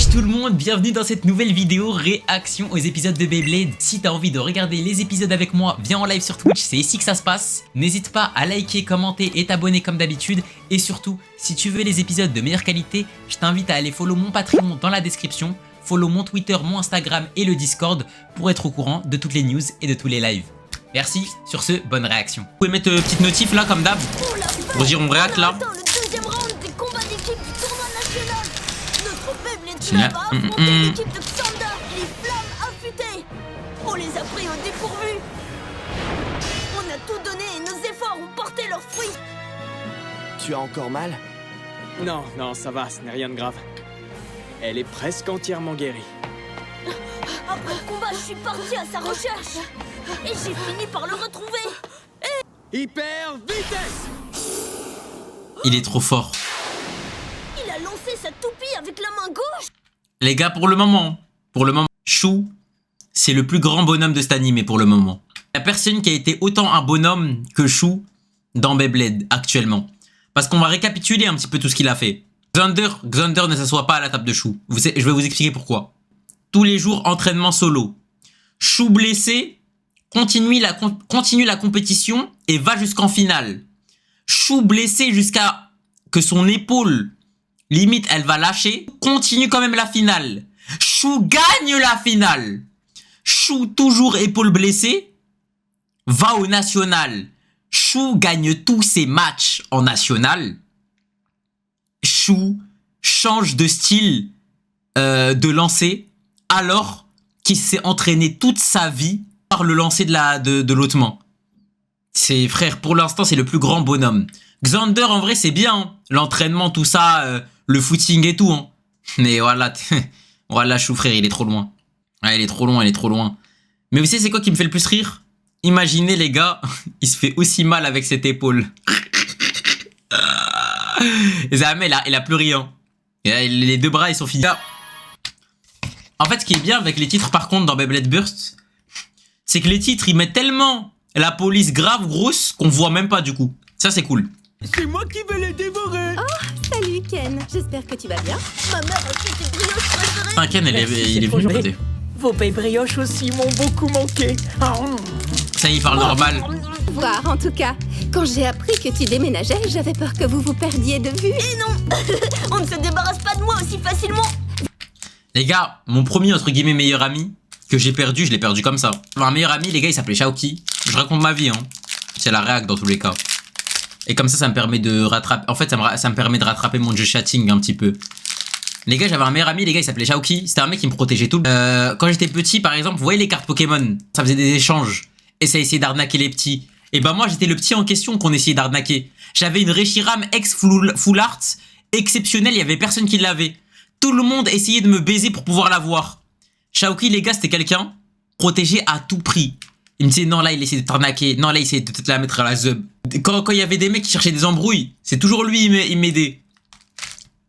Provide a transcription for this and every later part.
Wesh tout le monde, bienvenue dans cette nouvelle vidéo réaction aux épisodes de Beyblade. Si t'as envie de regarder les épisodes avec moi, viens en live sur Twitch, c'est ici que ça se passe. N'hésite pas à liker, commenter et t'abonner comme d'habitude. Et surtout, si tu veux les épisodes de meilleure qualité, je t'invite à aller follow mon Patreon dans la description, follow mon Twitter, mon Instagram et le Discord pour être au courant de toutes les news et de tous les lives. Merci, sur ce, bonne réaction. Vous pouvez mettre petite notif là comme d'hab pour dire on réact là. L'équipe de Xander, les flammes affûtées. On les a pris au dépourvu. On a tout donné et nos efforts ont porté leurs fruits. Tu as encore mal? Non, ça va, ce n'est rien de grave. Elle est presque entièrement guérie. Après le combat, je suis parti à sa recherche. Et j'ai fini par le retrouver. Hyper vitesse! Il est trop fort. Il a lancé sa toupie avec la main gauche. Les gars, pour le moment, Chou, c'est le plus grand bonhomme de cet animé pour le moment. Il n'y a personne qui a été autant un bonhomme que Chou dans Beyblade actuellement. Parce qu'on va récapituler un petit peu tout ce qu'il a fait. Xander ne s'assoit pas à la table de Chou. Je vais vous expliquer pourquoi. Tous les jours, entraînement solo. Chou blessé, continue la compétition et va jusqu'en finale. Chou blessé jusqu'à que son épaule, limite, elle va lâcher. Continue quand même la finale. Chou gagne la finale. Chou, toujours épaule blessée, va au national. Chou gagne tous ses matchs en national. Chou change de style de lancer alors qu'il s'est entraîné toute sa vie par le lancer de l'autre main. C'est frère, pour l'instant, c'est le plus grand bonhomme. Xander, en vrai, c'est bien. Hein. L'entraînement, tout ça, le footing et tout. Hein. Mais voilà, voilà, Chou, frère, il est trop loin. Ouais, il est trop loin. Mais vous savez, c'est quoi qui me fait le plus rire? Imaginez, les gars, il se fait aussi mal avec cette épaule. Jamais, il a plus rien. Les deux bras, ils sont finis. En fait, ce qui est bien avec les titres, par contre, dans Beyblade Burst, c'est que les titres, ils mettent tellement la police grave grosse qu'on voit même pas, du coup. Ça, c'est cool. C'est moi qui vais les dévorer! Oh, salut Ken, j'espère que tu vas bien. Ma mère a fait ses brioches préférées. Enfin, Ken, il est venu de côté. Vos belles brioches aussi m'ont beaucoup manqué. Ça, il parle normal. Voir en tout cas. Quand j'ai appris que tu déménageais, j'avais peur que vous perdiez de vue. Et non, on ne se débarrasse pas de moi aussi facilement. Les gars, mon premier, entre guillemets, meilleur ami, que j'ai perdu, je l'ai perdu comme ça. Un meilleur ami, les gars, il s'appelait Shaoki. Je raconte ma vie, hein. C'est la réac dans tous les cas. Et comme ça me permet de rattraper... En fait, ça me permet de rattraper mon jeu chatting un petit peu. Les gars, j'avais un meilleur ami, les gars, il s'appelait Shaoki. C'était un mec qui me protégeait tout. Quand j'étais petit, par exemple, vous voyez les cartes Pokémon, ça faisait des échanges. Et ça essayait d'arnaquer les petits. Et ben moi, j'étais le petit en question qu'on essayait d'arnaquer. J'avais une Reshiram ex Full Art exceptionnelle, il y avait personne qui l'avait. Tout le monde essayait de me baiser pour pouvoir l'avoir. Shaoki, les gars, c'était quelqu'un protégé à tout prix. Il me disait non, là, il essayait de t'arnaquer. Non, là, il essayait de te la mettre à la zub. Quand il y avait des mecs qui cherchaient des embrouilles, c'est toujours lui, il m'aidait.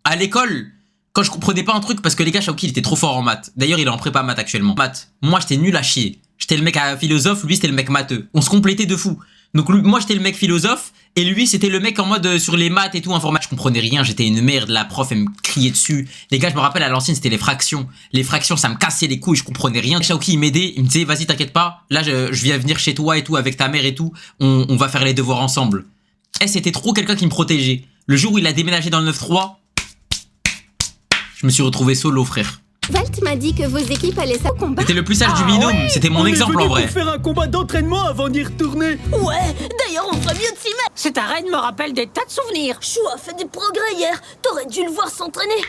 À l'école, quand je comprenais pas un truc, parce que les gars, Shaoki, il était trop fort en maths. D'ailleurs, il est en prépa maths actuellement. Maths. Moi, j'étais nul à chier. J'étais le mec à philosophe, lui, c'était le mec matheux. On se complétait de fou. Donc, moi, j'étais le mec philosophe, et lui, c'était le mec en mode sur les maths et tout, informatique. Je comprenais rien, j'étais une merde. La prof, elle me criait dessus. Les gars, je me rappelle, à l'ancienne, c'était les fractions. Les fractions, ça me cassait les couilles, je comprenais rien. Shaoki, il m'aidait, il me disait, vas-y, t'inquiète pas. Là, je viens venir chez toi et tout, avec ta mère et tout. On va faire les devoirs ensemble. Et c'était trop quelqu'un qui me protégeait. Le jour où il a déménagé dans le 9-3, je me suis retrouvé solo, frère. Valt m'a dit que vos équipes allaient au combat. C'était le plus sage du binôme, c'était mon exemple en vrai. Pour faire un combat d'entraînement avant d'y retourner. Ouais, d'ailleurs, on ferait mieux de s'y mettre. Cette arène me rappelle des tas de souvenirs. Chou a fait des progrès hier. T'aurais dû le voir s'entraîner.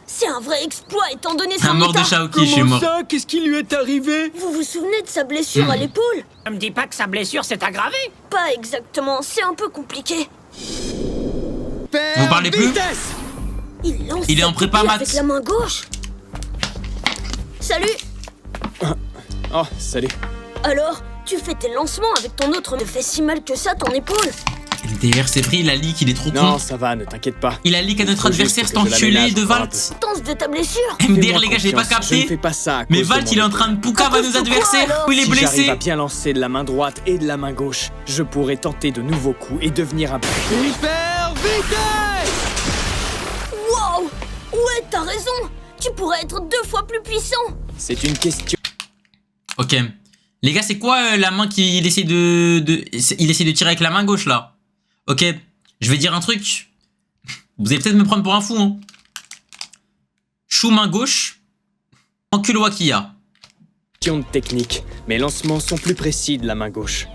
C'est un vrai exploit étant donné son Un mort de état. Shaoki, je suis Comment mort. ça? Qu'est-ce qui lui est arrivé? Vous vous souvenez de sa blessure à l'épaule? Ne me dis pas que sa blessure s'est aggravée. Pas exactement, c'est un peu compliqué. Vous parlez plus? Il lance Il est sa en prépa toupie maths. avec la main gauche. Salut. Oh, salut. Alors, tu fais tes lancements avec ton autre. Te fait si mal que ça ton épaule? LDR, c'est pris, il a leak, il est trop Non, con. ça va, ne t'inquiète pas. Il a leak à notre Faut adversaire, juste cet que je enculé l'aménage de encore un Valt. Pense de ta blessure. MDR, Fais-moi les gars, j'ai pas confiance, je ne fais capté. pas ça à Mais cause de Valt, mon il est en épaule. train de poucave à nos adversaires. alors Il est Si j'arrive blessé. à bien lancer de la main droite et de la main gauche, je pourrais tenter de nouveaux coups et devenir un... Hyper vitesse! Wow. Ouais, t'as raison. Tu pourrais être 2 fois plus puissant. C'est une question. Ok. Les gars, c'est quoi la main qu'il essaie il essaie de tirer avec la main gauche, là? Ok. Je vais dire un truc. Vous allez peut-être me prendre pour un fou, hein. Chou main gauche. Encule Wakia. De technique. Mes lancements sont plus précis de la main gauche.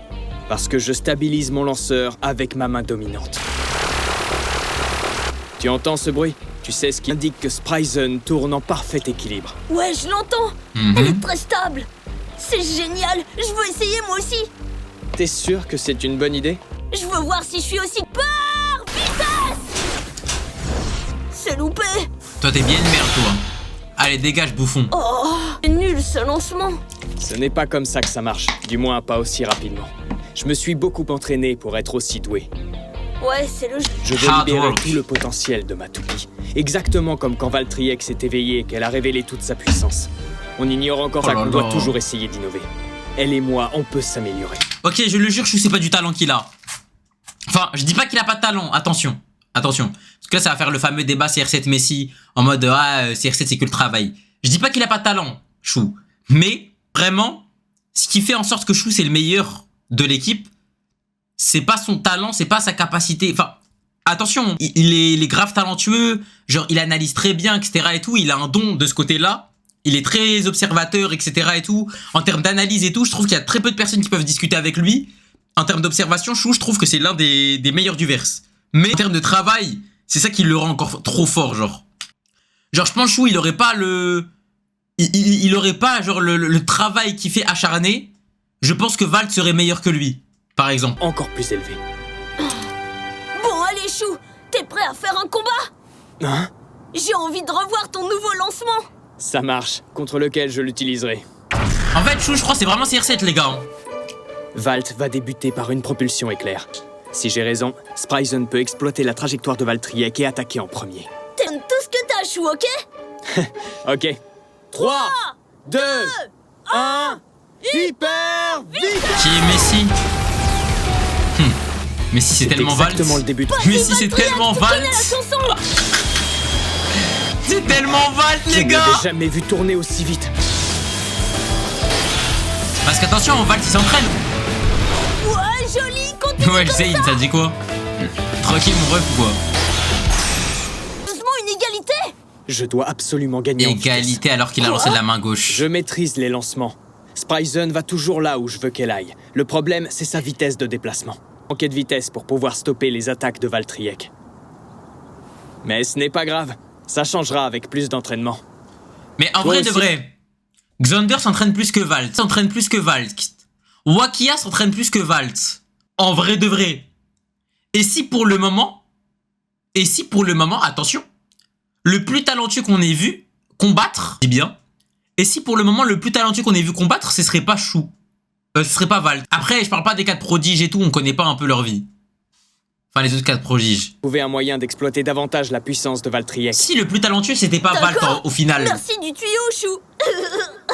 Parce que je stabilise mon lanceur avec ma main dominante. Tu entends ce bruit? Tu sais ce qui indique que Spryzen tourne en parfait équilibre. Ouais, je l'entends. Elle est très stable. C'est génial. Je veux essayer moi aussi. T'es sûr que c'est une bonne idée? Je veux voir si je suis aussi par vitesse. C'est loupé. Toi, t'es bien une merde, toi. Allez, dégage, bouffon. Oh, c'est nul ce lancement. Ce n'est pas comme ça que ça marche. Du moins, pas aussi rapidement. Je me suis beaucoup entraîné pour être aussi doué. Ouais, c'est le jeu. Je veux Hard libérer work. tout le potentiel de ma toupie. Exactement comme quand Valtryek s'est éveillée et qu'elle a révélé toute sa puissance. On ignore encore ça là qu'on là. doit toujours essayer d'innover. Elle et moi, on peut s'améliorer. Ok, je le jure, je sais pas du talent qu'il a. Enfin, je dis pas qu'il a pas de talent, attention. Attention. Parce que là, ça va faire le fameux débat CR7 Messi en mode CR7 c'est que le travail. Je dis pas qu'il a pas de talent, Chou. Mais, vraiment, ce qui fait en sorte que Chou c'est le meilleur de l'équipe, c'est pas son talent, c'est pas sa capacité. Enfin, attention, il est grave talentueux, genre il analyse très bien, etc. et tout. Il a un don de ce côté-là. Il est très observateur, etc. et tout. En termes d'analyse et tout, je trouve qu'il y a très peu de personnes qui peuvent discuter avec lui. En termes d'observation, Chou, je trouve que c'est l'un des meilleurs du verse. Mais en termes de travail, c'est ça qui le rend encore trop fort, genre. Genre, je pense Chou, il aurait pas le... Il aurait pas, genre, le travail qu'il fait acharné. Je pense que Valt serait meilleur que lui, par exemple. Encore plus élevé. Bon, allez, Chou. T'es prêt à faire un combat? Hein? J'ai envie de revoir ton nouveau lancement. Ça marche. Contre lequel je l'utiliserai. En fait, Chou, je crois que c'est vraiment CR7, les gars. Valt va débuter par une propulsion éclair. Si j'ai raison, Spryzen peut exploiter la trajectoire de Valtryek et attaquer en premier. T'aimes tout ce que t'as, Chou, ok? Ok. 3, 2, 1... Hyper vitesse! Qui est Messi? Messi, c'est tellement Valt. exactement le début de... Messi, c'est tellement Tu connais Valt. la chanson? C'est tellement Valt, Je les ne gars. l'avais jamais vu tourner aussi vite. Parce qu'attention, Valt, il s'entraîne. Ouais, joli, continue Ouais, je comme sais, ça. ça dit quoi? Tranquille, mon ref, quoi. Doucement, une égalité. Je dois absolument gagner en vitesse. Égalité alors qu'il a lancé de la main gauche. Je maîtrise les lancements. Spryzen va toujours là où je veux qu'elle aille. Le problème, c'est sa vitesse de déplacement. Manquer de vitesse pour pouvoir stopper les attaques de Valtryek. Mais ce n'est pas grave. Ça changera avec plus d'entraînement. Mais en Toi vrai de aussi. vrai, Xander s'entraîne plus que Valt. S'entraîne plus que Valt. Wakia s'entraîne plus que Valt. En vrai de vrai. Et si pour le moment, attention, le plus talentueux qu'on ait vu combattre, dis bien. Et si pour le moment le plus talentueux qu'on ait vu combattre, ce serait pas Chou. Ce serait pas Valt. Après, je parle pas des 4 prodiges et tout, on connaît pas un peu leur vie. Enfin, les autres 4 prodiges. Trouver un moyen d'exploiter davantage la puissance de Valtryek. Si le plus talentueux c'était pas Valt D'accord. au final. Merci du tuyau, Chou.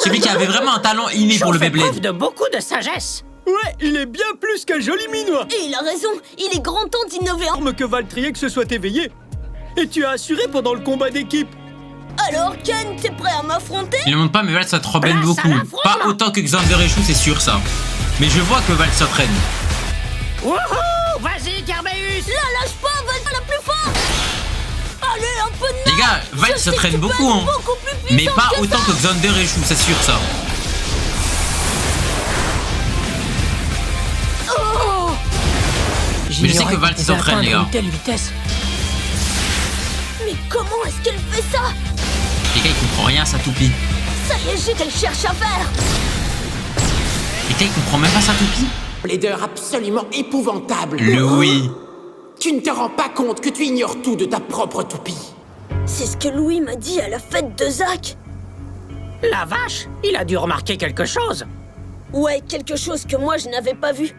Celui qui avait vraiment un talent inné pour le Chou fait preuve Beyblade. de beaucoup de sagesse. Ouais, il est bien plus qu'un joli minois. Et il a raison, il est grand temps d'innover. Arme que Valtryek se soit éveillé. Et tu as assuré pendant le combat d'équipe. Alors, Ken, t'es prêt à m'affronter? Il ne montre pas, mais Valt s'entraîne Place à beaucoup. l'affrontement. Pas autant que Xander et Chou, c'est sûr ça. Mais je vois que Valt s'entraîne. Wouhou! Vas-y, Carbeus! La lâche pas, Val la plus forte. Allez, un peu de Les gars, Je Valt sais que s'entraîne tu peux beaucoup, être hein. beaucoup plus Mais puissante pas que autant ça. que Xander et Chou, c'est sûr ça. Oh, Mais je sais que Valt il s'entraîne, les gars. Une telle vitesse. mais comment est-ce qu'elle fait ça? Les gars, il comprend rien à sa toupie. Ça y est, j'ai qu'elle cherche à faire. Les gars, il comprend même pas sa toupie. Leader absolument épouvantable. Le oui. Tu ne te rends pas compte que tu ignores tout de ta propre toupie. C'est ce que Louis m'a dit à la fête de Zach. La vache! Il a dû remarquer quelque chose. Ouais, quelque chose que moi je n'avais pas vu.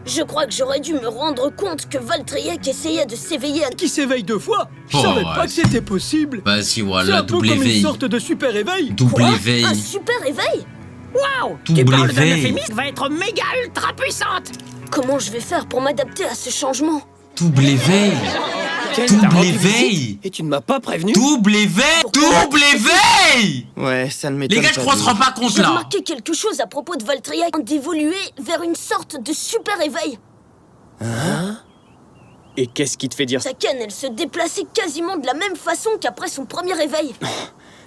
Je crois que j'aurais dû me rendre compte que Valtryek essayait de s'éveiller à... Qui s'éveille 2 fois. Je Oh, savais ouais. pas que c'était possible. Vas-y, C'est voilà, un peu double comme une éveil. sorte de super éveil. Double Quoi? éveil. Un super éveil? Waouh! Tu Double parles d'un éveil. euphémisme va être méga ultra puissante. Comment je vais faire pour m'adapter à ce changement? Double éveil. Ken t'a Double rendu éveil. visite et tu ne m'as pas prévenu. Double éveil. Double éveil. Ouais, ça ne m'étonne Les pas. gars, je crois qu'on se rend pas compte J'ai là. remarqué quelque chose à propos de Valtryek, d'évoluer vers une sorte de super éveil. Et qu'est-ce qui te fait dire ça? Sa canne, elle se déplaçait quasiment de la même façon qu'après son premier éveil.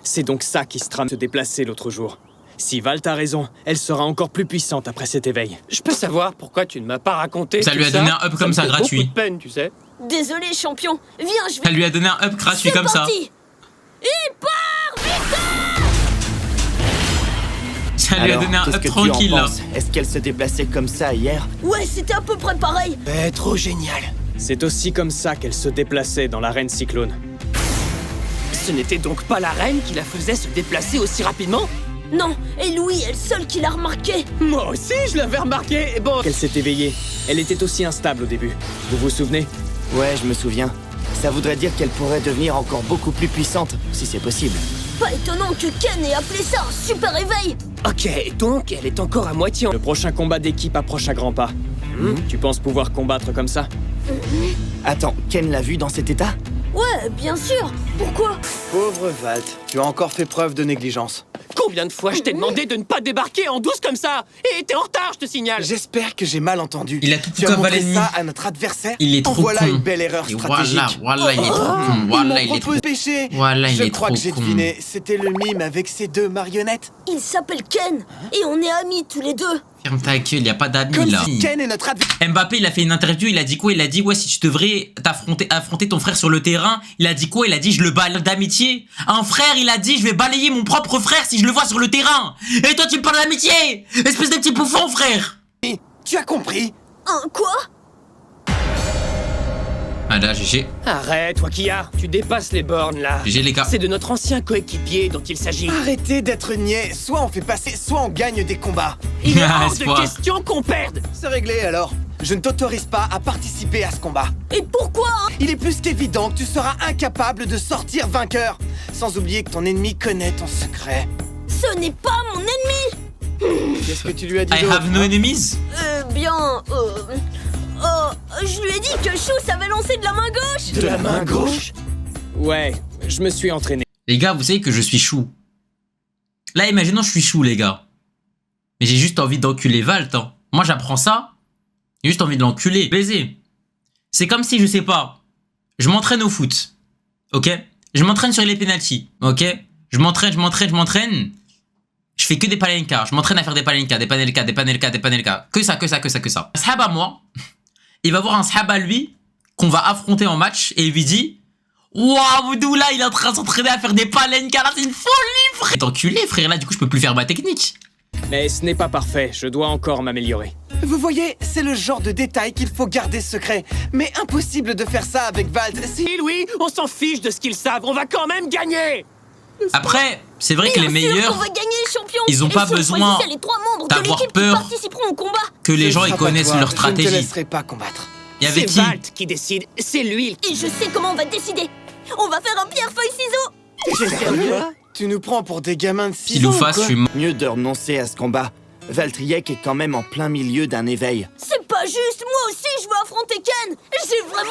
C'est donc ça qui se trame se déplacer l'autre jour. Si Valt a raison, elle sera encore plus puissante après cet éveil. Je peux savoir pourquoi tu ne m'as pas raconté Ça tout lui a donné un up comme me ça, fait gratuit. beaucoup de peine, tu sais. Désolé, champion. Viens, je Ça vais... lui a donné un up gratuit C'est comme ça. parti. Il part vite. Ça lui a Alors, donné un qu'est-ce up que tu tranquille en là. penses? Est-ce qu'elle se déplaçait comme ça hier? Ouais, c'était à peu près pareil. Trop génial. C'est aussi comme ça qu'elle se déplaçait dans l'arène cyclone. Ce n'était donc pas la reine qui la faisait se déplacer aussi rapidement? Non, et Louis est le seul qui l'a remarqué. Moi aussi, je l'avais remarqué. Et bon, Qu'elle s'est éveillée, elle était aussi instable au début. Vous vous souvenez? Ouais, je me souviens. Ça voudrait dire qu'elle pourrait devenir encore beaucoup plus puissante, si c'est possible. Pas étonnant que Ken ait appelé ça un super éveil. ok, donc elle est encore à moitié en... Le prochain combat d'équipe approche à grands pas. Tu penses pouvoir combattre comme ça? Attends, Ken l'a vu dans cet état? Ouais, bien sûr. Pourquoi? Pauvre Valt, tu as encore fait preuve de négligence. Combien de fois je t'ai demandé de ne pas débarquer en douce comme ça? Et t'es en retard, je te signale. J'espère que j'ai mal entendu. Il a tout Tu as comme montré l'ennemi. ça à notre adversaire. Il est En trop voilà con. une belle erreur Et stratégique. voilà, il est trop con. Voilà, il est trop. péché. Voilà, il Je est crois trop que j'ai con. deviné. C'était le mime avec ses deux marionnettes. Il s'appelle Ken. Et on est amis tous les deux. Ferme ta gueule, y a pas d'amis Comme là. si Ken est notre adversaire. Mbappé, il a fait une interview, il a dit quoi? Il a dit ouais, si tu devrais affronter ton frère sur le terrain, il a dit quoi? Il a dit je le balaye d'amitié. Un frère, il a dit je vais balayer mon propre frère si je le vois sur le terrain. Et toi tu me parles d'amitié? Espèce de petit bouffon, frère. Tu as compris? Quoi? Ah là, GG. Arrête, toi Kia, tu dépasses les bornes là. GG les gars. C'est de notre ancien coéquipier dont il s'agit. Arrêtez d'être niais. Soit on fait passer, soit on gagne des combats. Il est Ah, hors de espoir. question qu'on perde. C'est réglé alors. Je ne t'autorise pas à participer à ce combat. Et pourquoi? Il est plus qu'évident que tu seras incapable de sortir vainqueur. Sans oublier que ton ennemi connaît ton secret. Ce n'est pas mon ennemi. Qu'est-ce que tu lui as dit I d'autre, have no hein? enemies. Je lui ai dit que Chou savait lancer de la main gauche. De la main gauche? Ouais, je me suis entraîné. Les gars, vous savez que je suis chou. Là, imaginons je suis chou, les gars. Mais j'ai juste envie d'enculer Valt. Hein. Moi, j'apprends ça. J'ai juste envie de l'enculer. Baiser. C'est comme si, je sais pas, je m'entraîne au foot. Ok? Je m'entraîne sur les pénaltys. Ok? Je m'entraîne. Je fais que des palenkas. Je m'entraîne à faire des palenkas. Que ça. Un sahab à moi, il va voir un sahab à lui qu'on va affronter en match et il lui dit waouh, Boudou, là, il est en train de s'entraîner à faire des palenkas. Là, c'est une folie, frère. T'es enculé, frère. Là, du coup, je peux plus faire ma technique. Mais ce n'est pas parfait, je dois encore m'améliorer. Vous voyez, c'est le genre de détail qu'il faut garder secret. Mais impossible de faire ça avec Valt. Si... Si Louis, on s'en fiche de ce qu'ils savent, on va quand même gagner. Après, c'est vrai que les Bien sûr meilleurs, qu'on va gagner, champion. ils ont Et pas si on besoin choisissait les 3 membres de d'avoir l'équipe peur qui participeront au combat. que les Ce gens, sera ils pas connaissent toi. leur Je ne stratégie. te laisserai pas combattre. Il y avait C'est qui? Valt qui décide, c'est lui. Et je sais comment on va décider. On va faire un pierre-feuille-ciseaux. T'es sérieux? Tu nous prends pour des gamins de 6 Pile ou ans face, je quoi? suis mort. Mieux de renoncer à ce combat. Valtryek est quand même en plein milieu d'un éveil. C'est pas juste, moi aussi je veux affronter Ken. J'ai vraiment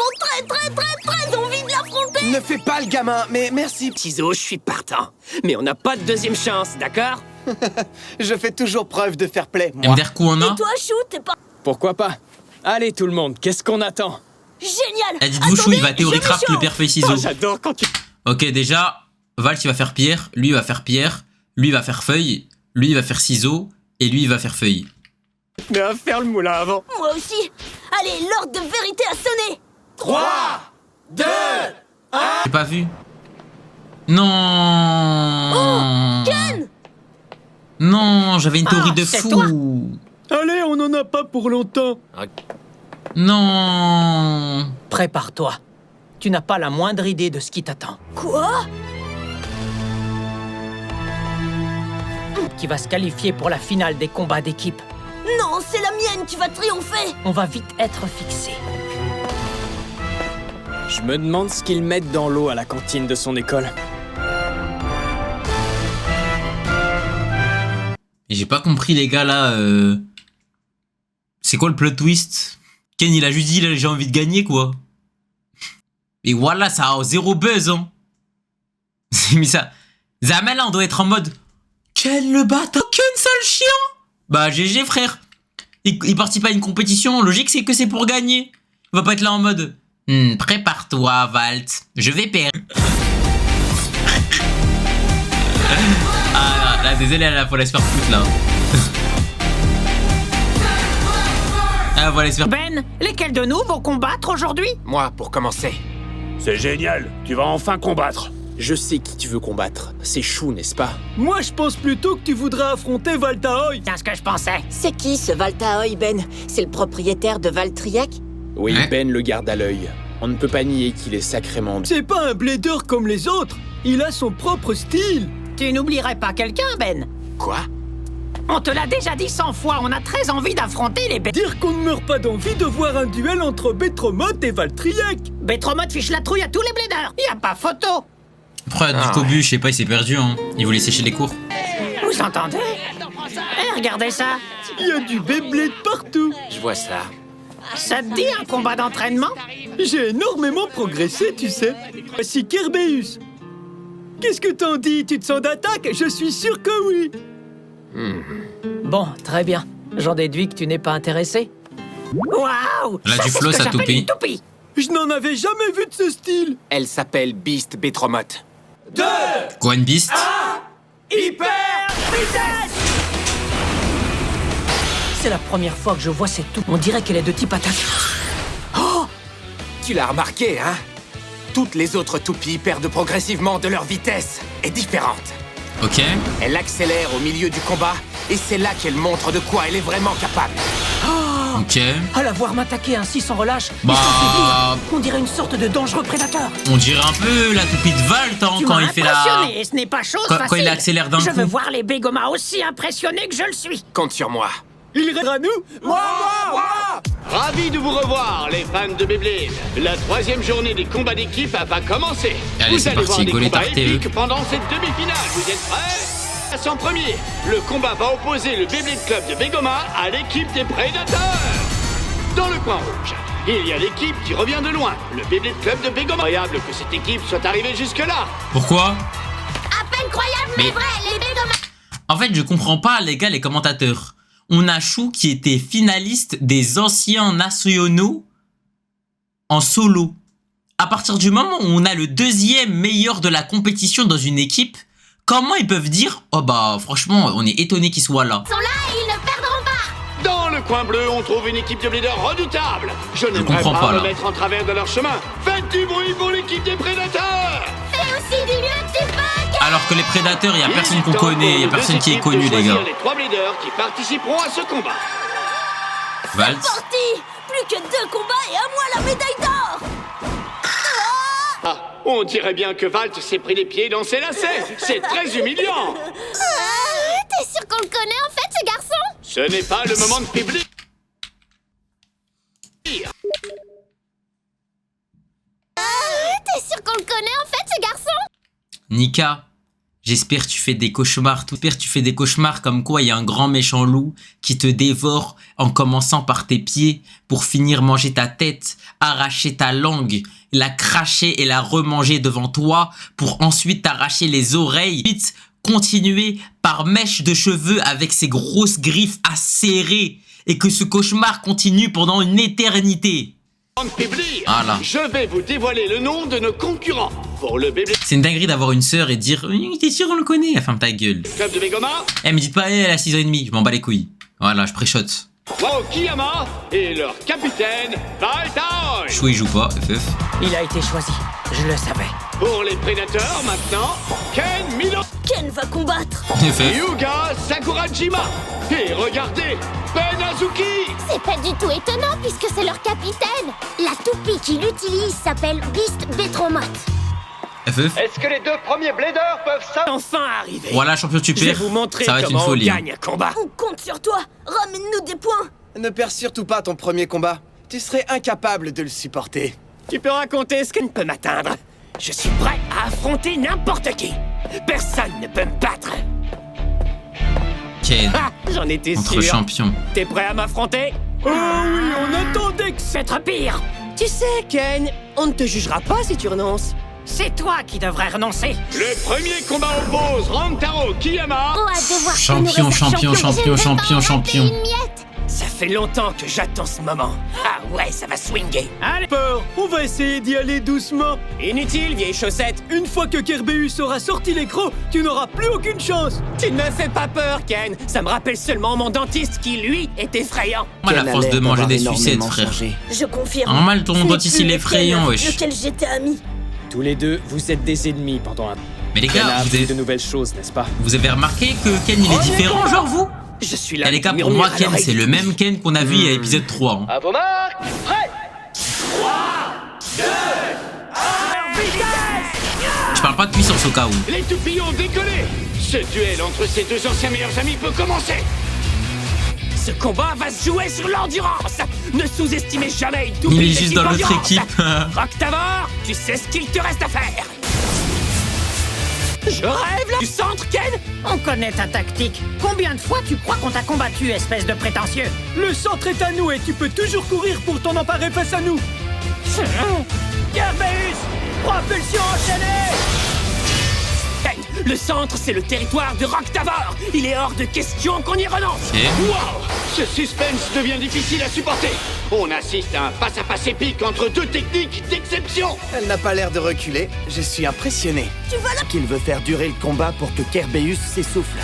très envie de l'affronter. Ne fais pas le gamin, mais merci. Ciseaux, je suis partant. Mais on n'a pas de deuxième chance, d'accord? Je fais toujours preuve de fair play, moi. MDR on a? Et toi, Chou, t'es pas Pourquoi pas? Allez tout le monde, qu'est-ce qu'on attend? génial. Elle dit de vous, Chou, il va Attendez, théorie je craft me le chauffe. pierre feuille Oh, ciseaux. j'adore quand tu... Ok, déjà, Valt, il va faire pierre, lui, il va faire pierre, lui, il va faire feuille, lui, il va faire ciseaux, et lui, il va faire feuille. Mais à faire le moulin avant. Moi aussi. Allez, l'ordre de vérité a sonné. 3, 2, J'ai pas vu. Non. Ken. Non, j'avais une théorie de c'est fou. toi. Allez, on n'en a pas pour longtemps. Non. Prépare-toi. Tu n'as pas la moindre idée de ce qui t'attend. Quoi? Qui va se qualifier pour la finale des combats d'équipe. Non, c'est la mienne qui va triompher. On va vite être fixé. Je me demande ce qu'ils mettent dans l'eau à la cantine de son école. Et j'ai pas compris, les gars, là. C'est quoi le plot twist? Ken, il a juste dit, là, j'ai envie de gagner, quoi. Et voilà, ça a zéro buzz, hein. Mais ça... Zamel, là, on doit être en mode... Quel le bâtard, qu'un seul chien. Bah, GG, frère. Il participe à une compétition, logique, c'est que c'est pour gagner. Il va pas être là en mode... prépare-toi, Valt. Je vais perdre. Ah, là, désolé, là, faut la se faire foutre, là. Ah, faut la se faire... Ben, lesquels de nous vont combattre aujourd'hui? Moi, pour commencer. C'est génial, tu vas enfin combattre. Je sais qui tu veux combattre. C'est Chou, n'est-ce pas? Moi, je pense plutôt que tu voudrais affronter Valtaoi. C'est ce que je pensais. C'est qui ce Valtaoi, Ben? C'est le propriétaire de Valtryek? Oui, Ouais. Ben le garde à l'œil. On ne peut pas nier qu'il est sacrément... C'est pas un blader comme les autres. Il a son propre style. Tu n'oublierais pas quelqu'un, Ben? Quoi? On te l'a déjà dit 100 fois, on a très envie d'affronter les Dire qu'on ne meurt pas d'envie de voir un duel entre Betromot et Valtryek. Bétromot fiche la trouille à tous les bladers. Y a pas photo. Après, du Cobu, je sais pas, il s'est perdu, hein. Il voulait sécher les cours. Vous entendez? Eh, regardez ça. Il y a du Beyblade partout. Je vois ça. Ça te dit un combat d'entraînement? J'ai énormément progressé, tu sais. Voici Kerbeus. Qu'est-ce que t'en dis? Tu te sens d'attaque? Je suis sûr que oui. Bon, très bien. J'en déduis que tu n'es pas intéressé. Waouh! Elle a du flow, c'est ce sa que j'appelle toupie. une toupie. Je n'en avais jamais vu de ce style. Elle s'appelle Beast Betromot. Quoi, une beast? C'est la première fois que je vois cette toupie. On dirait qu'elle est de type attaque. Tu l'as remarqué, hein? Toutes les autres toupies perdent progressivement de leur vitesse est différente. Ok. Elle accélère au milieu du combat et c'est là qu'elle montre de quoi elle est vraiment capable. Ok. À la voir m'attaquer ainsi sans relâche, Bah- et sans faiblir, on dirait une sorte de dangereux prédateur. On dirait un peu la toupie de Valt, hein, Tu quand m'as il fait la... impressionné, et ce n'est pas chose Quand facile. il accélère d'un Je veux coup. voir les Bégomas aussi impressionnés que je le suis. Compte sur moi. Il reste à nous. Ravi de vous revoir, les fans de Beyblade. La 3e journée des combats d'équipe va commencer. Allez, Vous c'est allez parti, voir des Gaulet combats Tarté, épiques pendant cette demi-finale. Vous êtes prêts? En premier, le combat va opposer le Beyblade Club de Begoma à l'équipe des Prédateurs. Dans le coin rouge, il y a l'équipe qui revient de loin, le Beyblade Club de Begoma. Incroyable que cette équipe soit arrivée jusque-là. Pourquoi? À peine croyable, mais Mais- vrai, les Begoma... En fait, je comprends pas, les gars, les commentateurs. On a Chou qui était finaliste des anciens nationaux en solo. À partir du moment où on a le 2e meilleur de la compétition dans une équipe, comment ils peuvent dire « Oh bah, franchement, on est étonné qu'ils soient là. Ils sont là et ils ne perdront pas. Dans le coin bleu, on trouve une équipe de bleeders redoutable. Je n'aimerais comprends pas pas, me là. mettre en travers de leur chemin. Faites du bruit pour l'équipe des Prédateurs. Fais aussi du mieux que tu peux. » Alors que les prédateurs, il y a personne qu'on Il est temps connaît, il y a pour personne les qui est deux connu, équipes de les gars. choisir les 3 bleeders qui participeront à ce combat. Valt. Parti. Plus que 2 combats et à moi la médaille d'or. Ah, on dirait bien que Valt s'est pris les pieds dans ses lacets. C'est très humiliant. T'es sûr qu'on le connaît en fait, ce garçon? Ce n'est pas le moment de faiblir. T'es sûr qu'on le connaît en fait, ce garçon? Nika, j'espère que tu fais des cauchemars. J'espère que tu fais des cauchemars comme quoi il y a un grand méchant loup qui te dévore en commençant par tes pieds pour finir manger ta tête, arracher ta langue, la cracher et la remanger devant toi pour ensuite t'arracher les oreilles. Ensuite, continuer par mèche de cheveux avec ses grosses griffes acérées et que ce cauchemar continue pendant une éternité. Avant de faiblir, Voilà. je vais vous dévoiler le nom de nos concurrents. Pour le Beyblade C'est une dinguerie d'avoir une sœur et de dire « T'es sûr on le connaît ?» Ferme ta gueule. Club de Begoma, Eh, me dites pas, elle a 6 ans et demi, je m'en bats les couilles. Voilà, je pré-shot. Okiyama et leur capitaine, Valtaoi. Chou, il joue pas, FF. Il a été choisi. Je le savais. Pour les Prédateurs, maintenant, Ken Milo, Ken va combattre. FF. Yuga Sakurajima. Et regardez, Ben Azuki. C'est pas du tout étonnant puisque c'est leur capitaine. La toupie qu'il utilise s'appelle Beast Betromot. FF. Est-ce que les 2 premiers bladers peuvent enfin arriver? Voilà, champion, tu Je vais perds. vous montrer Ça va être une comment on folie. gagne un combat. On compte sur toi. Ramène-nous des points. Ne perds surtout pas ton premier combat. Tu serais incapable de le supporter. Tu peux raconter ce que ne peut m'atteindre. Je suis prêt à affronter n'importe qui. Personne ne peut me battre. Ken, Ah, j'en étais contre sûr. champion. T'es prêt à m'affronter? Oh oui, on attendait que Être pire. Tu sais, Ken, on ne te jugera pas si tu renonces. C'est toi qui devrais renoncer. Le premier combat oppose Rantaro Kiyama. Champion, champion, champion, champion, champion. Ça fait longtemps que j'attends ce moment. Ah ouais, ça va swinguer. Allez, peur, on va essayer d'y aller doucement. Inutile, vieille chaussette. Une fois que Kerbeus aura sorti les crocs, tu n'auras plus aucune chance. Tu ne me fais pas peur, Ken. Ça me rappelle seulement mon dentiste qui, lui, est effrayant. Moi, la force de manger des sucettes, frère. Je confirme. Normal, ton dentiste, il est effrayant, wesh. Lequel j'étais ami. Tous les deux, vous êtes des ennemis pendant un... Mais les Ken a gars, appris de nouvelles choses, n'est-ce pas? vous avez remarqué que Ken, il est différent, genre vous? Je suis là. Et les gars, pour moi, Ken, c'est le même Ken qu'on a vu à l'épisode 3. Hein. À vos marques, prêt. 3, 2, 1, vitesse. Je parle pas de puissance au cas où. Les toupies ont décollé. Ce duel entre ces deux anciens meilleurs amis peut commencer. Ce combat va se jouer sur l'endurance. Ne sous-estimez jamais une Il est juste dans l'autre équipe. Roctavor, tu sais ce qu'il te reste à faire. Je rêve là. Du centre, Ken. On connaît ta tactique. Combien de fois tu crois qu'on t'a combattu, espèce de prétentieux? Le centre est à nous et tu peux toujours courir pour t'en emparer face à nous. Kerbeus, propulsion enchaînée. Ken, le centre, c'est le territoire de Roctavor. Il est hors de question qu'on y renonce. Wow! Ce suspense devient difficile à supporter. On assiste à un face-à-face épique entre deux techniques d'exception. Elle n'a pas l'air de reculer. Je suis impressionné. Tu vas là. Qu'il veut faire durer le combat pour que Kerbeus s'essouffle.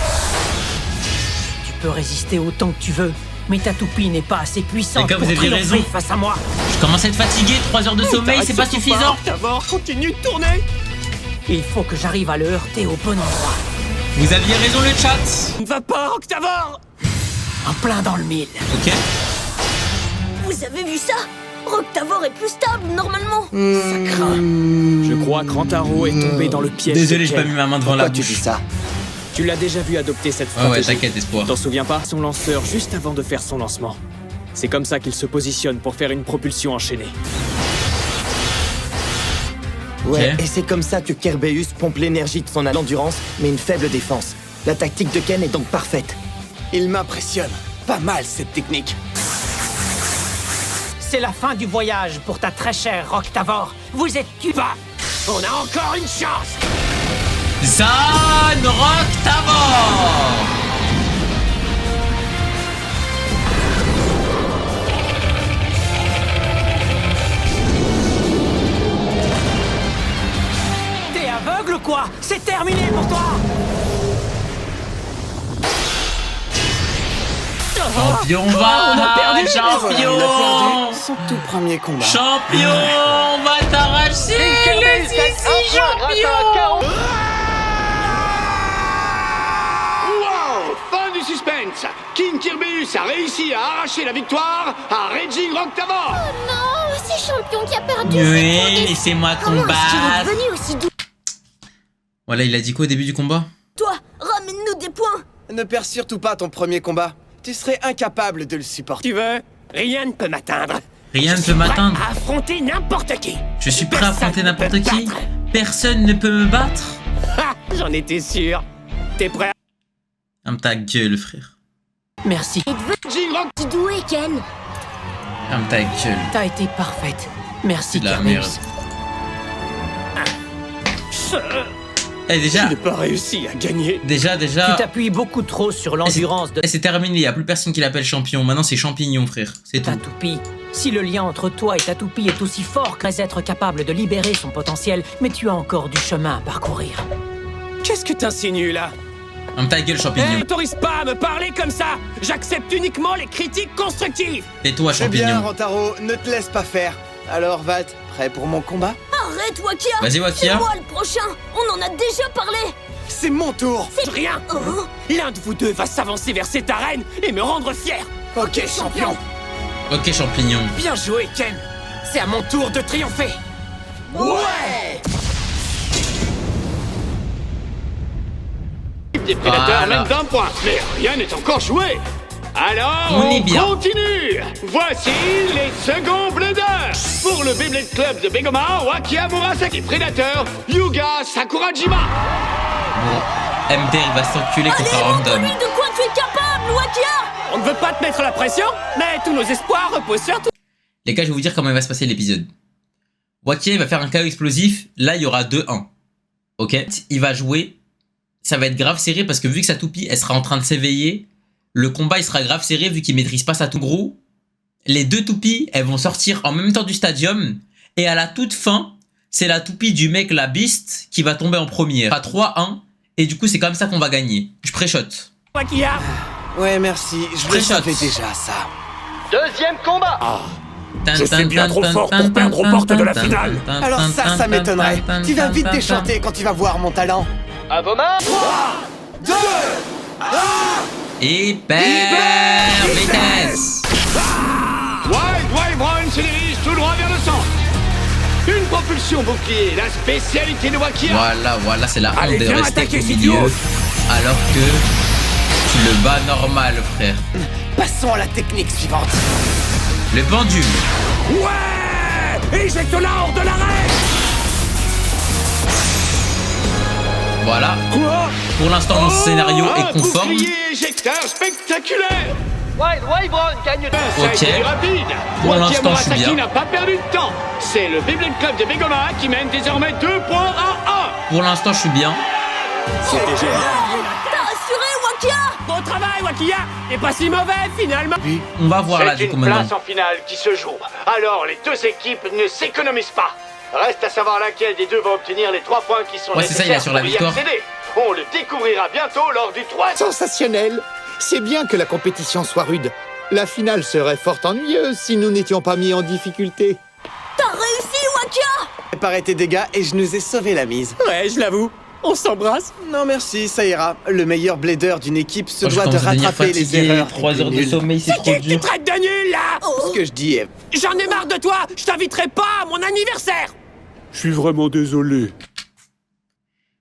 Tu peux résister autant que tu veux, mais ta toupie n'est pas assez puissante Les gars, vous pour aviez triompher raison. face à moi. Je commence à être fatigué, 3 heures de sommeil, c'est pas suffisant. Roctavor, continue de tourner. Il faut que j'arrive à le heurter au bon endroit. Vous aviez raison, le chat. Ne va pas, Roctavor. En plein dans le mille. Ok. Vous avez vu ça? Roctavor est plus stable, normalement. Ça craint. Je crois que Rantaro est tombé dans le piège. Désolé, de j'ai pas Ken. mis ma main devant la Pourquoi tu bouche. dis ça? Tu l'as déjà vu adopter cette Ah ouais, stratégie. t'inquiète, espoir. T'en souviens pas? Son lanceur juste avant de faire son lancement. C'est comme ça qu'il se positionne pour faire une propulsion enchaînée. Ouais, Ok. et c'est comme ça que Kerbeus pompe l'énergie de son endurance, mais une faible défense. La tactique de Ken est donc parfaite. Il m'impressionne. Pas mal cette technique. C'est la fin du voyage pour ta très chère Roctavor. Vous êtes Cuba. On a encore une chance. Zan Roctavor. T'es aveugle ou quoi? C'est terminé pour toi. Champion, on a perdu. champion. Son tout premier combat. Champion, on va t'arracher le zizi, champion. Wow! Fin du suspense. King Kerbeus a réussi à arracher la victoire à Raging Roctavor. Non, c'est Champion qui a perdu. Oui, laissez-moi Comment est-ce qu'il est combattre. devenu aussi doux? Voilà, il a dit quoi au début du combat? Toi, ramène-nous des points. Ne perds surtout pas ton premier combat. Tu serais incapable de le supporter. Tu veux? Rien ne peut m'atteindre. Rien ne Je peut suis prêt m'atteindre. à affronter n'importe qui. Je suis prêt à affronter Personne ne n'importe peut qui. battre. Personne ne peut me battre. Ah, j'en étais sûr. T'es prêt? Ferme ta gueule, frère. Merci. Raging Rock. T'es doué, Ken. Ferme ta gueule. T'as été parfaite. Merci, C'est de la Kerbeus. merde. Eh, déjà, Je n'ai pas réussi à gagner. Tu déjà. t'appuies beaucoup trop sur l'endurance de Eh, c'est terminé, y a plus personne qui l'appelle champion. Maintenant, c'est champignon, frère. C'est ta tout. toupie. Si le lien entre toi et ta toupie est aussi fort que être capable de libérer son potentiel, mais tu as encore du chemin à parcourir. Qu'est-ce que t'insinues là? Ferme ta gueule, Eh, champignon. n'autorise pas à me parler comme ça. J'accepte uniquement les critiques constructives. Tais-toi, C'est bien, champignon. Rantaro, ne te laisse pas faire. Alors, Valt, prêt pour mon combat? Arrête, Wakia. Vas-y, Wakia. C'est moi le prochain. On en a déjà parlé. C'est mon tour. Rien. Oh. L'un de vous deux va s'avancer vers cette arène et me rendre fier. Ok, champion. Ok, champignon. Bien joué, Ken. C'est à mon tour de triompher. Ouais. Des prédateurs Voilà. mènent d'un point, mais rien n'est encore joué. Alors, On est bien. continue. Voici les seconds Bladers. Pour le Beyblade Club de Begoma, Wakia Murasaki. Prédateur, Yuga Sakurajima. Bon, MDR, il va s'enculer Allez, contre Random. montre-lui de quoi tu es capable, Wakia. On ne veut pas te mettre la pression, mais tous nos espoirs reposent sur toi. Les gars, je vais vous dire comment il va se passer l'épisode. Wakia va faire un KO explosif. Là, il y aura 2-1. Ok? Il va jouer. Ça va être grave serré parce que vu que sa toupie, elle sera en train de s'éveiller, le combat, il sera grave serré vu qu'il maîtrise pas sa toupie. Gros, les deux toupies, elles vont sortir en même temps du stadium. Et à la toute fin, c'est la toupie du mec, la Beast, qui va tomber en première. À 3-1. Et du coup, c'est comme ça qu'on va gagner. Je pré-shot. Wakia. Ouais, merci. Je le savais déjà, ça. Deuxième combat. Je suis bien trop fort pour perdre aux portes de la finale. Alors ça m'étonnerait. Tu vas vite déchanter quand tu vas voir mon talent. À vos mains. 3, 2, 1... Hyper vitesse. Wild Brown se dirige tout droit vers le centre. Une propulsion bouclier, la spécialité de Wakia. Voilà, c'est la honte Allez, de viens rester attaquer, au si milieu. tu oses. Alors que tu le bats normal, frère. Passons à la technique suivante. Le pendule. Ouais! Éjecte-la hors de l'arrêt! Voilà. Quoi? Pour l'instant, mon scénario est conforme. Bouclier éjecteur spectaculaire. Wild Brown gagne. Ça a Ok. été rapide. Pour Wakia l'instant, je suis Murasaki bien. n'a pas perdu de temps. C'est le Beyblade Club de Begoma qui mène désormais 2 points à 1. Pour l'instant, je suis bien. C'était génial. T'as assuré, Wakia! Bon travail, Wakia. T'es pas si mauvais, finalement. On va voir là, C'est du une coup, maintenant. place en finale qui se joue. Alors, les deux équipes ne s'économisent pas. Reste à savoir laquelle des deux va obtenir les 3 points qui sont Ouais, c'est ça, il nécessaires assure la pour y victoire. accéder. On le découvrira bientôt lors du 3. Sensationnel. C'est bien que la compétition soit rude. La finale serait fort ennuyeuse si nous n'étions pas mis en difficulté. T'as réussi, Wakia! Préparez tes dégâts et je nous ai sauvé la mise. Ouais, je l'avoue. On s'embrasse. Non merci, ça ira. Le meilleur blader d'une équipe se Moi, je doit de commence à devenir rattraper les fatigué. erreurs. 3 des heures plus de nuls. sommeil, c'est trop Qui dur. te traite de nul, là? Ce que je dis est... J'en ai marre de toi. Je t'inviterai pas à mon anniversaire. Je suis vraiment désolé.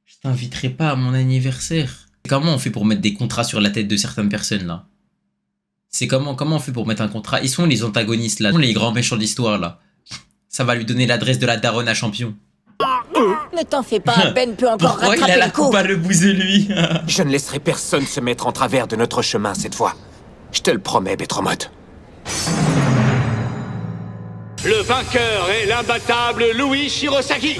Je t'inviterai pas à mon anniversaire. Comment on fait pour mettre des contrats sur la tête de certaines personnes, là? C'est comment on fait pour mettre un contrat? Ils sont les antagonistes, là. Ils sont les grands méchants de l'histoire, là. Ça va lui donner l'adresse de la daronne à champion. Ne t'en fais pas, Ben peut encore Pourquoi il a rattraper la le coup. coupe à le bouser, lui? Je ne laisserai personne se mettre en travers de notre chemin cette fois. Je te le promets, Betromote. Le vainqueur est l'imbattable Louis Shirosaki.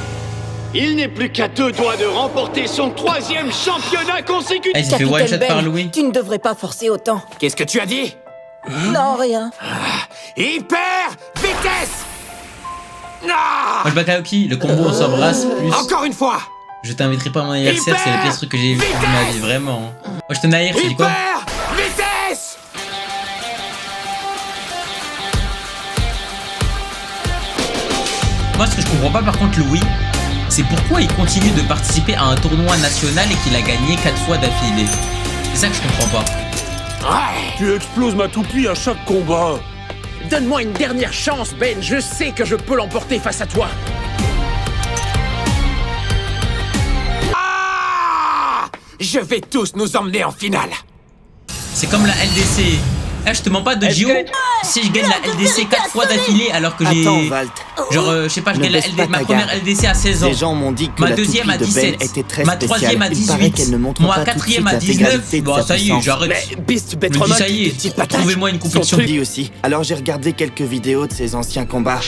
Il n'est plus qu'à 2 doigts de remporter son 3e championnat consécutif. Eh, il s'est fait one shot Capitaine par Ben, Louis. tu ne devrais pas forcer autant. Qu'est-ce que tu as dit? Non, rien. Hyper vitesse! Moi, je bats Kaoki. Le combo, on s'embrasse plus. Encore une fois! Je t'inviterai pas à mon anniversaire, c'est le pire truc que j'ai vu de ma vie, vraiment. Moi, je te naïr, tu dis quoi? Hyper vitesse! Moi, ce que je comprends pas, par contre, Louis, c'est pourquoi il continue de participer à un tournoi national et qu'il a gagné 4 fois d'affilée. C'est ça que je comprends pas. Tu exploses ma toupie à chaque combat. Donne-moi une dernière chance, Ben. Je sais que je peux l'emporter face à toi. Je vais tous nous emmener en finale. C'est comme la LDC. Eh, je te mens pas de Gio. Si je gagne la LDC 4 fois d'affilée alors que j'ai... Attends, Valt. Genre, je sais pas, je Ne gagne la baisse LD... pas ma ta première garde. LDC à 16 ans. Des gens m'ont dit que Ma la deuxième à toupie de Ben 17. était très Ma spéciale. troisième à Il paraît 18. qu'elle ne montre Moi, pas tout de quatrième suite à 19. l'intégralité de Bon, sa ça y est, puissance. j'arrête. Mais Beast Je me dis, Betromote, ça y est, petite patate. trouvez-moi une compétition. Son truc aussi. Alors j'ai regardé quelques vidéos de ses anciens combats.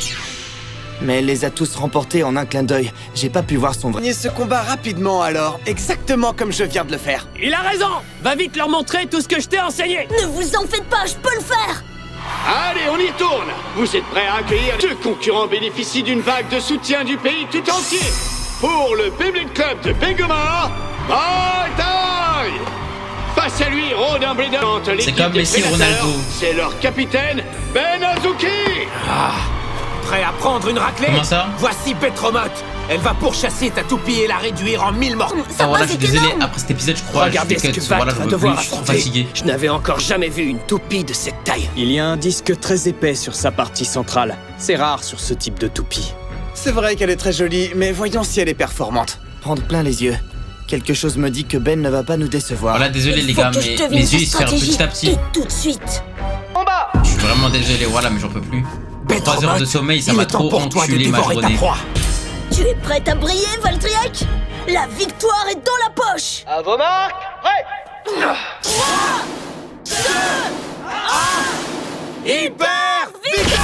Mais elle les a tous remportés en un clin d'œil. J'ai pas pu voir son vrai... Gagnez ce combat rapidement alors, exactement comme je viens de le faire. Il a raison. Va vite leur montrer tout ce que je t'ai enseigné. Ne vous en faites pas, je peux le faire! Allez, on y tourne. Vous êtes prêts à accueillir? Deux concurrents bénéficient d'une vague de soutien du pays tout entier. Pour le Beyblade Club de Begoma, bataille! Face à lui, rôde un blader. C'est comme Messi et Ronaldo. C'est leur capitaine, Ben Azuki. Prêt à prendre une raclée? Comment ça? Voici Betromote. Elle va pourchasser ta toupie et la réduire en 1000 morts. Ah voilà, je suis désolé, après cet épisode, je crois, Regardez je ce fais que que Valt voilà, va je peux devoir plus, je suis trop affronter. fatigué. Je n'avais encore jamais vu une toupie de cette taille. Il y a un disque très épais sur sa partie centrale. C'est rare sur ce type de toupie. C'est vrai qu'elle est très jolie, mais voyons si elle est performante. Prendre plein les yeux. Quelque chose me dit que Ben ne va pas nous décevoir. Voilà, désolé les Faut gars, que je mais devine les yeux ta ils se ferment stratégie. petit à petit. Et tout de suite. Je suis vraiment désolé, voilà, mais j'en peux plus. 3 heures de sommeil, ça il m'a est temps trop pour toi de enculé ma dévorer ta journée. proie. Tu es prête à briller, Valtriek? La victoire est dans la poche! À vos marques, prêts! 3, 2, 1... Hyper vitesse!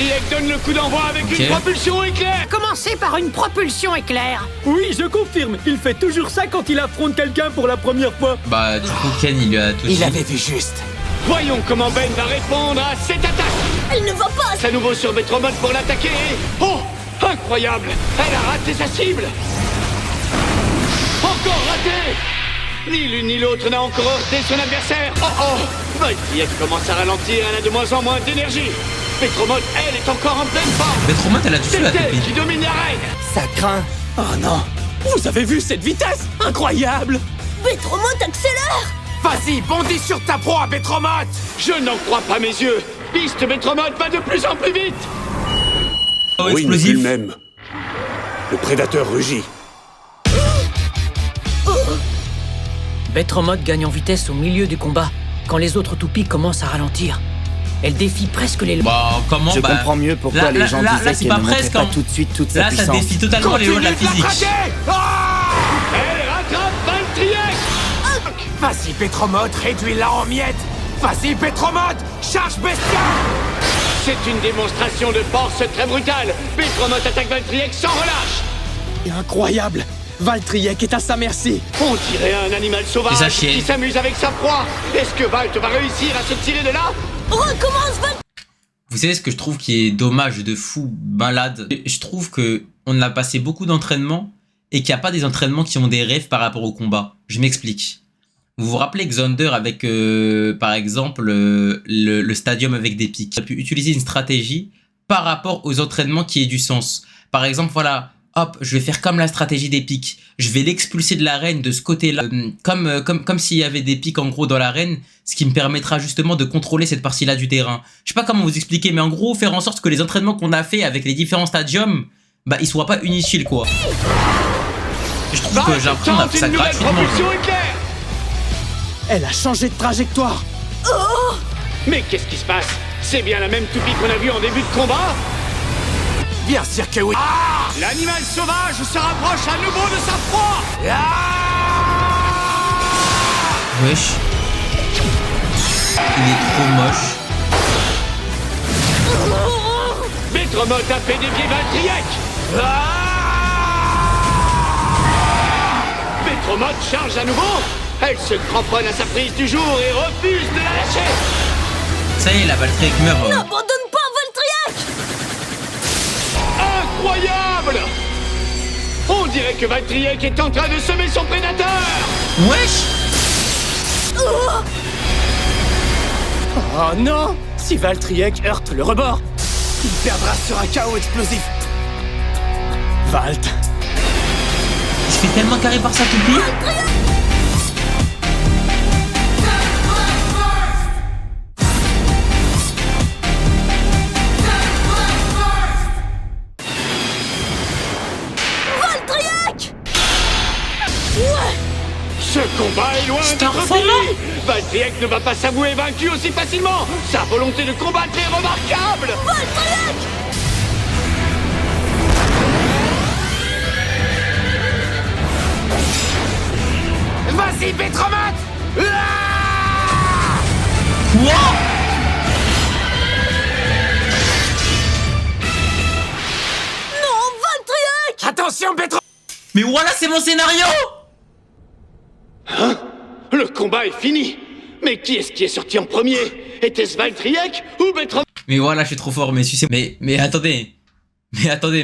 Valtryek donne le coup d'envoi avec une propulsion éclair. Commencez par une propulsion éclair. Oui, je confirme. Il fait toujours ça quand il affronte quelqu'un pour la première fois. Bah, du coup, Ken, il lui a tout dit. Il avait vu juste. Voyons comment Ben va répondre à cette attaque. Elle ne va pas. À nouveau sur Betromode pour l'attaquer. Oh, incroyable. Elle a raté sa cible. Encore raté. Ni l'une ni l'autre n'a encore heurté son adversaire. Oh oh. Valtryek commence à ralentir, elle a de moins en moins d'énergie. Betromode, elle, est encore en pleine forme. Betromode, elle a du feu à C'est elle Toupie. qui domine l'arène. Ça craint. Oh non. Vous avez vu cette vitesse? Incroyable. Betromode accélère. Vas-y, bondis sur ta proie, Betromode. Je n'en crois pas mes yeux. Piste Betromode va de plus en plus vite. Oh, Oui, explosif. plus le même. Le prédateur rugit. Betromode gagne en vitesse au milieu du combat, quand les autres toupies commencent à ralentir. Elle défie presque les lois. Bah, comment Je comprends mieux pourquoi les gens disaient c'est qu'elle pas ne montrait presque. pas tout de suite toute sa Là, puissance. ça défie totalement les lois de la physique. Elle rattrape Valtryek. Vas-y, Betromode, réduis-la en miettes. Vas-y, Betromode, charge bestiale. C'est une démonstration de force très brutale. Betromode attaque Valtryek sans relâche. Incroyable. Valtryek est à sa merci. On dirait un animal sauvage C'est ça, chier. qui s'amuse avec sa proie. Est-ce que Valt va réussir à se tirer de là? Recommence, Val. Vous savez ce que je trouve qui est dommage de fou, malade? Je trouve que on a passé beaucoup d'entraînements et qu'il n'y a pas des entraînements qui ont des rêves par rapport au combat. Je m'explique. Vous vous rappelez Xander avec, par exemple, le stadium avec des pics. Il a pu utiliser une stratégie par rapport aux entraînements qui aient du sens. Par exemple, voilà, hop, je vais faire comme la stratégie des pics. Je vais l'expulser de l'arène de ce côté-là, comme s'il y avait des pics en gros dans l'arène, ce qui me permettra justement de contrôler cette partie-là du terrain. Je sais pas comment vous expliquer, mais en gros, faire en sorte que les entraînements qu'on a fait avec les différents stadiums, bah, ils soient pas inutiles, quoi. Je trouve que j'ai l'impression qu'on a fait ça gratuitement. Elle a changé de trajectoire. Oh. Mais qu'est-ce qui se passe? C'est bien la même toupie qu'on a vue en début de combat? Bien sûr que oui. Ah! L'animal sauvage se rapproche à nouveau de sa proie. Wesh. Il est trop moche. Betromode a fait dévier Valtryek. Betromode charge à nouveau. Elle se cramponne à sa prise du jour et refuse de la lâcher. Ça y est, la Valtryek meurt. N'abandonne pas Valtryek. Incroyable! On dirait que Valtryek est en train de semer son prédateur. Wesh. Oh non. Si Valtryek heurte le rebord, il perdra sur un chaos explosif. Valt. Il se fait tellement carré par sa toupie. Ce combat est loin d'être fini. Valtryek ne va pas s'avouer vaincu aussi facilement. Sa volonté de combattre est remarquable. Valtryek. Vas-y, Betromode. Non, Valtryek. Attention, Betromode. Mais voilà, c'est mon scénario. Hein? Le combat est fini. Mais qui est-ce qui est sorti en premier? Était-ce Valtryek ou Betromode? Mais voilà, je suis trop fort, mais sucez. Mais attendez. Mais attendez.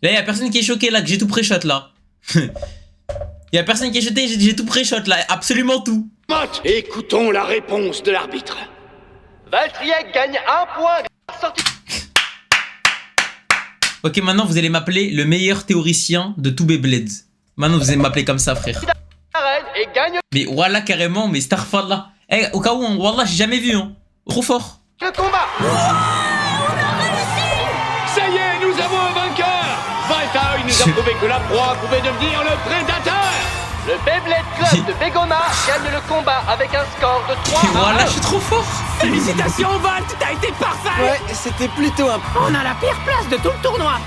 Là, y a personne qui est choqué là, que j'ai tout pré-shot là. Y a personne qui est choqué, j'ai tout pré-shot là, absolument tout. Écoutons la réponse de l'arbitre. Valtryek gagne 1 point. Sortie. Ok, maintenant vous allez m'appeler le meilleur théoricien de tout Beyblade. Maintenant vous allez m'appeler comme ça, frère. Et gagne Mais voilà, carrément, mais Starfall là. Eh, au cas où, wallah, j'ai jamais vu, hein. Trop fort. le combat. Ça y est, nous avons un vainqueur. Valtryek nous a prouvé que la proie pouvait devenir le prédateur. Le Beyblade Club de Begoma gagne le combat avec un score de 3 à 1. Voilà, je suis trop fort. Félicitations, Valt, t'as été parfait. Ouais, c'était plutôt un... On a la pire place de tout le tournoi.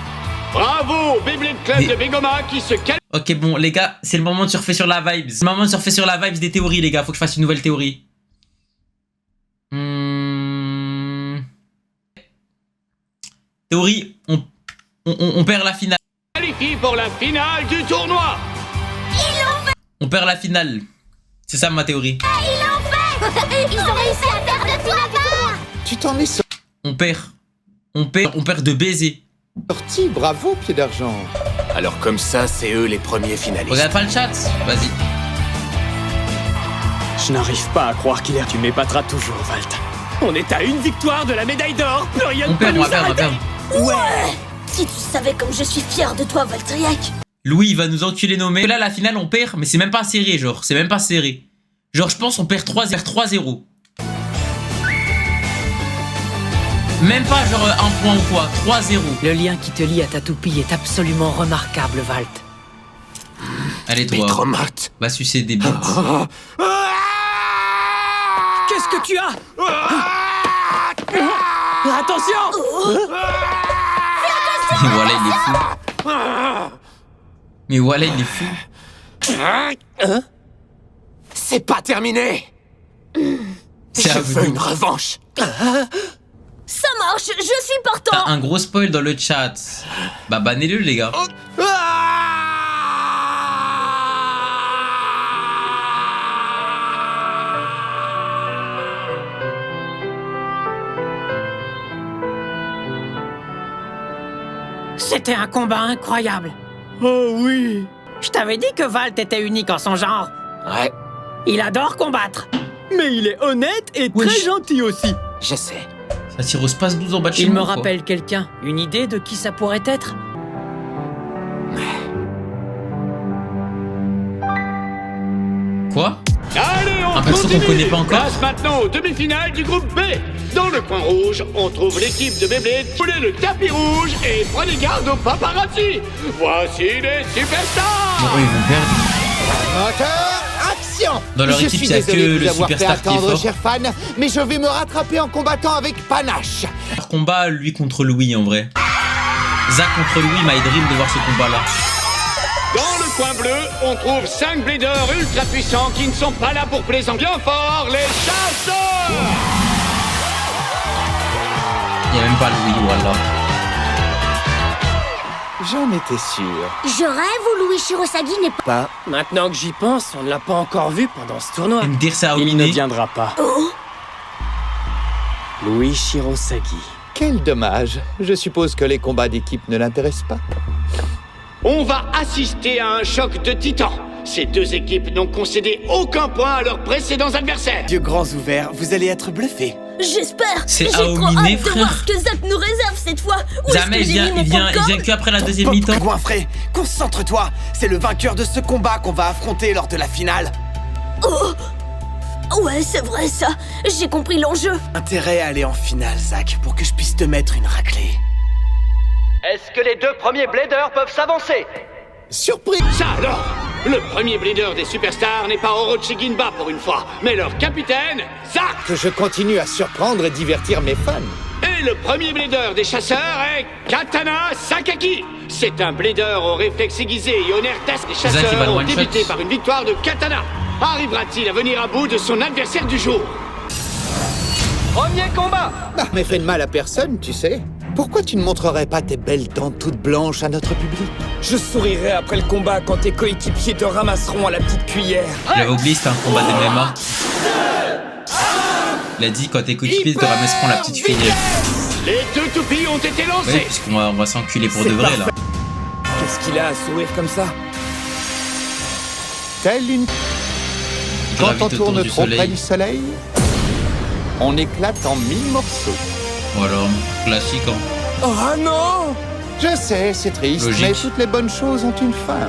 Bravo, Beyblade Club de Begoma qui se calme. Ok, bon, les gars, c'est le moment de surfer sur la vibes. C'est le moment de surfer sur la vibes des théories, les gars. Faut que je fasse une nouvelle théorie. Théorie, on perd la finale. Qualifie pour la finale du tournoi. On perd la finale. C'est ça ma théorie. Ils ont réussi à perdre la finale du tournoi. Tu t'en es On perd de baisers. sorti, bravo, pied d'argent. Alors comme ça, c'est eux les premiers finalistes. Regarde pas le chat, vas-y. Je n'arrive pas à croire qu'il est... Tu m'épateras toujours, Valt. On est à une victoire de la médaille d'or. Plus rien ne peut nous arrêter. Ouais. Si tu savais comme je suis fier de toi, Valtryek. Louis il va nous enculer nos mecs. Là la finale on perd, mais c'est même pas serré genre. C'est même pas serré. Genre je pense on perd 3-0. Même pas genre 1 point ou quoi. 3-0. Le lien qui te lie à ta toupie est absolument remarquable, Valt. Allez toi. Va sucer des bites. Qu'est-ce que tu as? Attention! Mais voilà il est fou. Mais voilà il est fou. C'est pas terminé. Je veux une revanche. Ça marche, je suis partant. Un gros spoil dans le chat. Bah bannez-le les gars. C'était un combat incroyable. Oh oui. Je t'avais dit que Valt était unique en son genre. Ouais. Il adore combattre. Mais il est honnête et très gentil aussi. Je sais. Ça tire au space 12 en bas de chez Il me moi, quoi. rappelle quelqu'un. Une idée de qui ça pourrait être? Quoi? Allez, on Un perso continue. qu'on connaît pas encore. Place maintenant aux demi-finales du groupe B. Dans le coin rouge, on trouve l'équipe de Beyblade. Prenez le tapis rouge et prenez garde aux paparazzi. Voici les superstars. Bon, ils vont perdre. Moteur, action! Dans leur je équipe, suis il y a désolé que de vous le avoir fait superstar qui est attendre, fort. chers fans, mais je vais me rattraper en combattant avec panache. Combat lui contre Louis en vrai. Zach contre Louis, my dream de voir ce combat là. Dans le coin bleu, on trouve 5 bladers ultra puissants qui ne sont pas là pour plaisanter. Bien fort, les chasseurs. Il n'y a même pas Louis, voilà. J'en étais sûr. Je rêve ou Louis Shirosagi n'est pas... Maintenant que j'y pense, on ne l'a pas encore vu pendant ce tournoi. Me dire ça Il ne viendra pas. Oh. Louis Shirosagi. Quel dommage. Je suppose que les combats d'équipe ne l'intéressent pas. On va assister à un choc de titans. Ces deux équipes n'ont concédé aucun point à leurs précédents adversaires. Yeux grands ouverts, vous allez être bluffés. J'espère. C'est J'ai trop Aomine, hâte de voir ce que Zach nous réserve cette fois. Où est-ce Jamais que il j'ai vient, mis mon il vient popcorn que après la deuxième mi-temps. Goinfré, concentre-toi. C'est le vainqueur de ce combat qu'on va affronter lors de la finale. Oh. Ouais, c'est vrai ça. J'ai compris l'enjeu. Intérêt à aller en finale, Zach, pour que je puisse te mettre une raclée. Est-ce que les deux premiers bladers peuvent s'avancer? Surprise! Ça alors! Le premier bleeder des superstars n'est pas Orochi Ginba pour une fois, mais leur capitaine, Zach! Que je continue à surprendre et divertir mes fans. Et le premier bleeder des chasseurs est Katana Sakaki. C'est un bleeder au réflexe aiguisé et au nerf d'as. Les Zach, il va chasseurs le ont one-shot. débuté par une victoire de Katana. Arrivera-t-il à venir à bout de son adversaire du jour? Premier combat. Ah, mais fait de mal à personne, tu sais. Pourquoi tu ne montrerais pas tes belles dents toutes blanches à notre public? Je sourirai après le combat quand tes coéquipiers te ramasseront à la petite cuillère. J'avais oublié, c'était un combat de MMA. Il a dit quand tes coéquipiers te ramasseront la petite cuillère. Les deux toupies ont été Oui, lancées. puisqu'on va s'enculer pour de vrai là. Qu'est-ce qu'il a à sourire comme ça? Telle une... Il Quand gravite on autour tourne du trop près soleil. du soleil, on éclate en 1000 morceaux. Voilà, classique hein. Oh non! Je sais, c'est triste, Logique. mais toutes les bonnes choses ont une fin.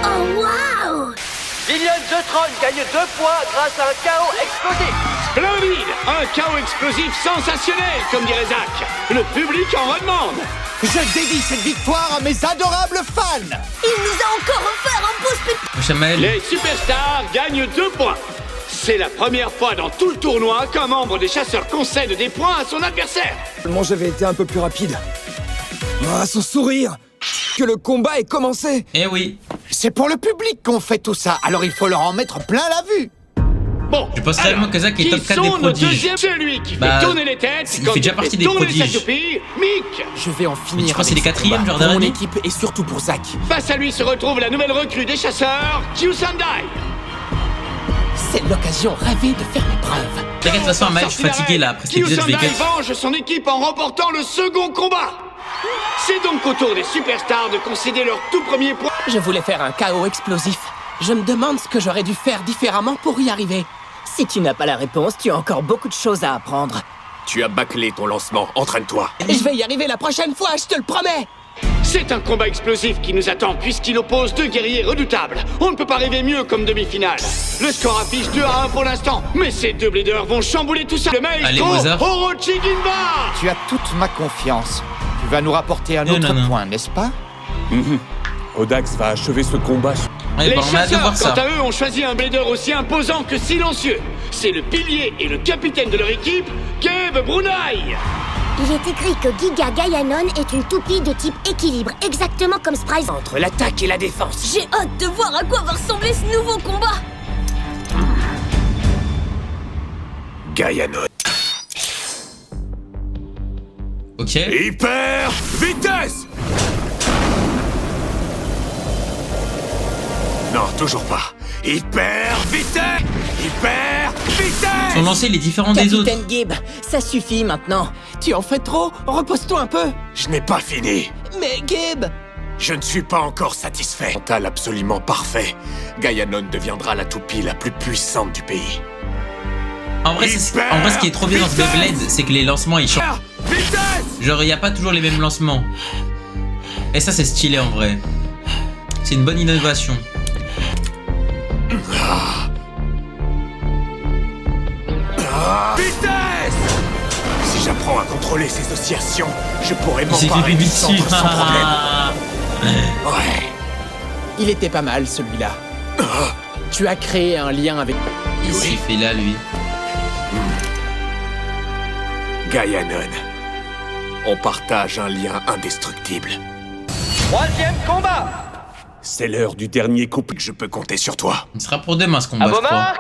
Oh waouh. Liliane Zeutron gagne 2 points grâce à un chaos explosif. Splendide! Un chaos explosif sensationnel, comme dirait Zach. Le public en redemande. Je dédie cette victoire à mes adorables fans. Il nous a encore offert un beau spectacle. Chamael. Les superstars gagnent 2 points. C'est la première fois dans tout le tournoi qu'un membre des chasseurs concède des points à son adversaire. Seulement j'avais été un peu plus rapide. Ah, son sourire! Que le combat ait commencé! Eh oui. C'est pour le public qu'on fait tout ça, alors il faut leur en mettre plein la vue. Bon, Je pense réellement que Zach est qui top 4 des sont nos prodiges. deuxièmes? Celui qui Bah, fait tourner les têtes, il quand fait déjà il partie fait des tourner prodiges. sa toupie, Mick. Je vais en finir. tu penses qu'il est avec ce quatrième, combat. genre Pour mon dernier équipe et surtout pour Zach. Face à lui se retrouve la nouvelle recrue des chasseurs, Kyusandai. C'est l'occasion rêvée de faire mes preuves. T'inquiète, de toute façon, Maël, je suis fatigué là après cet épisode de Kyusandai Vegas. venge son équipe en remportant le second combat. C'est donc au tour des superstars de concéder leur tout premier point. Je voulais faire un chaos explosif. Je me demande ce que j'aurais dû faire différemment pour y arriver. Si tu n'as pas la réponse, tu as encore beaucoup de choses à apprendre. Tu as bâclé ton lancement, entraîne-toi. Je vais y arriver la prochaine fois, je te le promets. C'est un combat explosif qui nous attend puisqu'il oppose deux guerriers redoutables. On ne peut pas rêver mieux comme demi-finale. Le score affiche 2-1 pour l'instant, mais ces deux bleeders vont chambouler tout ça. Le Allez, maestro Mozart. Orochi Ginba. Tu as toute ma confiance. Tu vas nous rapporter un autre point, n'est-ce pas? Odax va achever ce combat. Ouais, Les bon, on a hâte de chasseurs, voir ça. quant à eux, ont choisi un bleeder aussi imposant que silencieux. C'est le pilier et le capitaine de leur équipe, Gabe Brunei. Il est écrit que Giga Gaianon est une toupie de type équilibre, exactement comme Spryzen. Entre l'attaque et la défense. J'ai hâte de voir à quoi va ressembler ce nouveau combat. Gaianon. Ok. Hyper vitesse. Non, toujours pas. Hyper vitesse. Hyper vitesse. Son lancer, il est différent des autres. Capitaine Gibb, ça suffit maintenant. Tu en fais trop. Repose-toi un peu. Je n'ai pas fini. Mais Gibb. Je ne suis pas encore satisfait. Mental absolument parfait. Gaianon deviendra la toupie la plus puissante du pays. En vrai, ce qui est trop bien dans ce Beyblade, c'est que les lancements ils changent. Genre, il n'y a pas toujours les mêmes lancements. Et ça, c'est stylé en vrai. C'est une bonne innovation. Vitesse! Si j'apprends à contrôler ces oscillations, je pourrais Il s'est fait m'emparer pipi du centre dessus. sans problème. Ouais. Il était pas mal celui-là. Tu as créé un lien avec. Il s'est fait là, lui. Gaianon. On partage un lien indestructible. Troisième combat. C'est l'heure du dernier couple. Je peux compter sur toi. Il sera pour demain ce combat, À je vos crois. marques.